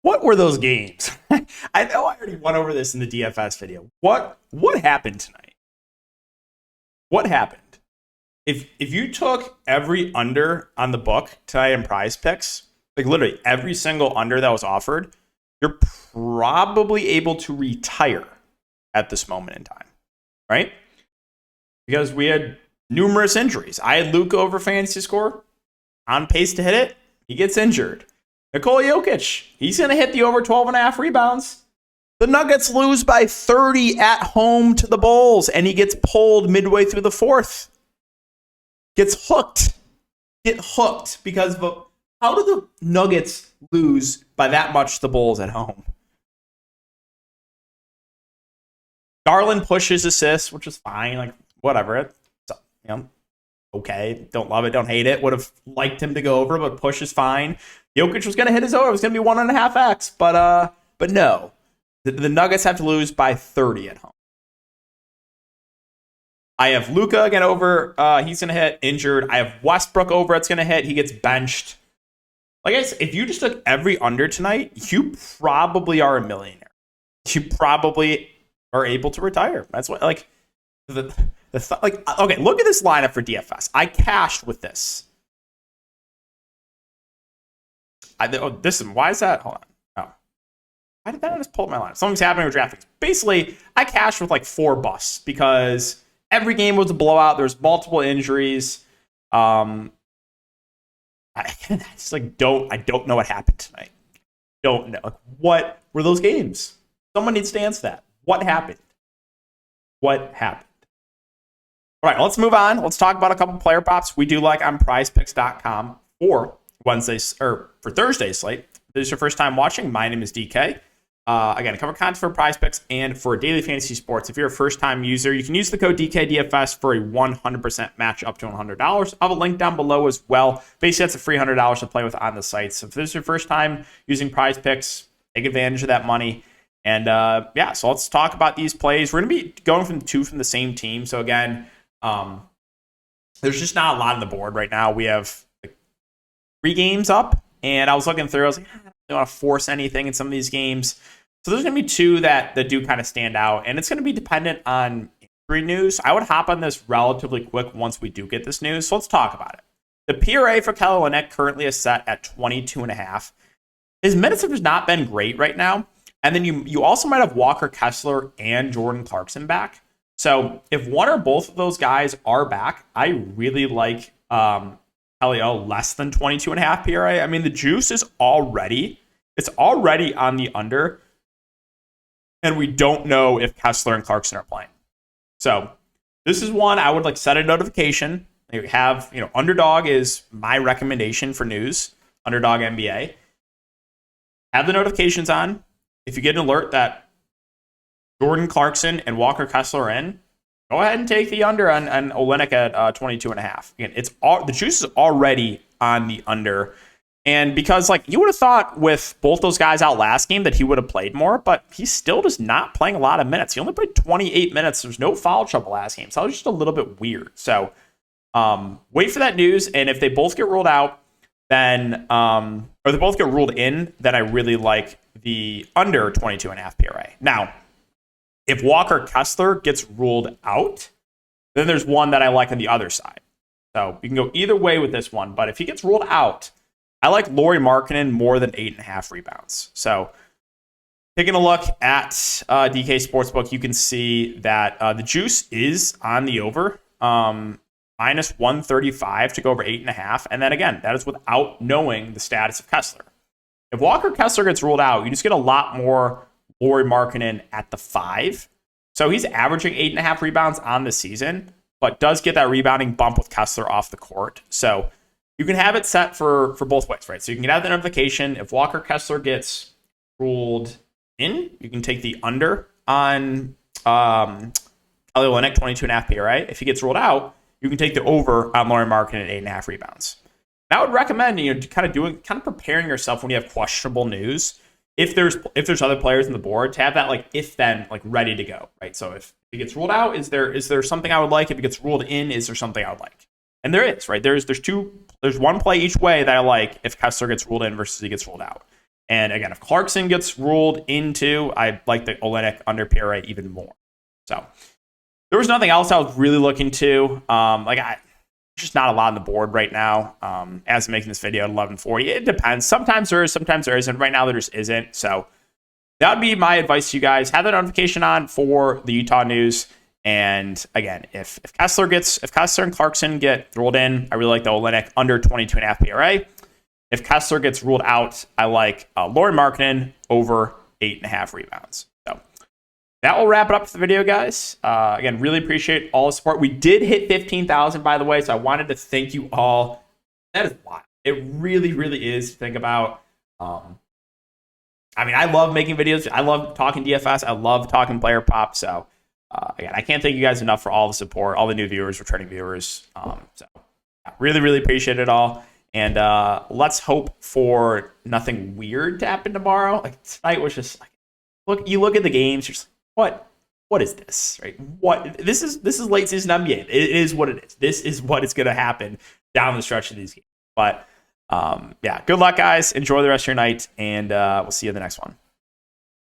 What were those games? I know I already went over this in the DFS video. What happened tonight? What happened? If you took every under on the book tonight in Prizepicks, like literally every single under that was offered, you're probably able to retire at this moment in time, right? Because we had numerous injuries. I had Luka over fantasy score, on pace to hit it. He gets injured. Nikola Jokic, he's going to hit the over 12.5 rebounds. The Nuggets lose by 30 at home to the Bulls, and he gets pulled midway through the fourth. Gets hooked. Get hooked because of how do the Nuggets lose by that much to the Bulls at home? Garland pushes assists, which is fine. Like, whatever. It's, okay. Don't love it. Don't hate it. Would have liked him to go over, but push is fine. Jokic was going to hit his over. It was going to be 1.5x, but no. The Nuggets have to lose by 30 at home. I have Luka again over. He's going to hit, injured. I have Westbrook over. It's going to hit. He gets benched. Like I said, if you just took every under tonight, you probably are a millionaire. You probably are able to retire. That's what, like, okay, look at this lineup for DFS. I cashed with this. Why is that? Hold on. Oh. Why did that just pull up my lineup? Something's happening with DraftKings. Basically, I cashed with like 4 busts because every game was a blowout. There's multiple injuries. I just don't know what happened tonight. Don't know. Like, what were those games? Someone needs to answer that. What happened? What happened? All right, let's move on. Let's talk about a couple player props we do like on prizepicks.com for Thursday's slate. If this is your first time watching, my name is DK. Again, I cover content for Prizepicks and for daily fantasy sports. If you're a first-time user, you can use the code DKDFS for a 100% match up to $100. I'll have a link down below as well. Basically, that's a free $100 to play with on the site. So if this is your first time using Prizepicks, take advantage of that money. And so let's talk about these plays. We're going to be going from 2 from the same team. So again, there's just not a lot on the board right now. We have 3 games up, and I was looking through. I was like, I don't want to force anything in some of these games. So there's going to be 2 that do kind of stand out, and it's going to be dependent on injury news. I would hop on this relatively quick once we do get this news. So let's talk about it. The PRA for Kelly Olynyk currently is set at 22.5. His minutes have just not been great right now. And then you also might have Walker Kessler and Jordan Clarkson back. So if one or both of those guys are back, I really like Kelly less than 22.5 PRA. I mean, the juice is already on the under, and we don't know if Kessler and Clarkson are playing. So this is one I would like set a notification. You have, Underdog is my recommendation for news, Underdog NBA. Have the notifications on. If you get an alert that Jordan Clarkson and Walker Kessler are in, go ahead and take the under on Olynyk at 22.5. Again, the juice is already on the under. And because you would have thought with both those guys out last game that he would have played more, but he's still just not playing a lot of minutes. He only played 28 minutes. There's no foul trouble last game. So that was just a little bit weird. So wait for that news. And if they both get ruled out, then, or they both get ruled in, then I really like the under 22.5 PRA. Now, if Walker Kessler gets ruled out, then there's one that I like on the other side. So you can go either way with this one. But if he gets ruled out, I like Lauri Markkanen more than 8.5 rebounds. So taking a look at DK Sportsbook, you can see that the juice is on the over. Minus 135 to go over 8.5. And then again, that is without knowing the status of Kessler. If Walker Kessler gets ruled out, you just get a lot more Lauri Markkanen at the 5. So he's averaging 8.5 rebounds on the season, but does get that rebounding bump with Kessler off the court. So you can have it set for both ways, right? So you can have the notification. If Walker Kessler gets ruled in, you can take the under on Kelly Olynyk, 22.5 PRA. If he gets ruled out, you can take the over on Lauri Markkanen at 8.5 rebounds. And I would recommend kind of preparing yourself when you have questionable news. If there's other players on the board, to have that like if then like ready to go, right? So if he gets ruled out, is there something I would like? If he gets ruled in, is there something I would like? And there is, right? There's one play each way that I like if Kessler gets ruled in versus he gets ruled out. And again, if Clarkson gets ruled into, I like the Olynyk under PRA even more. So there was nothing else I was really looking to. There's just not a lot on the board right now. As I'm making this video at 11:40, it depends. Sometimes there is, sometimes there isn't. Right now there just isn't. So that would be my advice to you guys. Have the notification on for the Utah news. And again, if Kessler and Clarkson get ruled in, I really like the Olynyk under 22.5 PRA. If Kessler gets ruled out, I like Lauri Markkanen over 8.5 rebounds. So that will wrap it up for the video, guys. Again, really appreciate all the support. We did hit 15,000, by the way, so I wanted to thank you all. That is wild. It really, really is to think about. I love making videos. I love talking DFS. I love talking player pop. So again, I can't thank you guys enough for all the support, all the new viewers, returning viewers. Really, really appreciate it all. And let's hope for nothing weird to happen tomorrow. Like tonight was just like, you look at the games, you're just like, what is this? Right? This is late season NBA. It is what it is. This is what is going to happen down the stretch of these games. But good luck, guys. Enjoy the rest of your night, and we'll see you in the next one.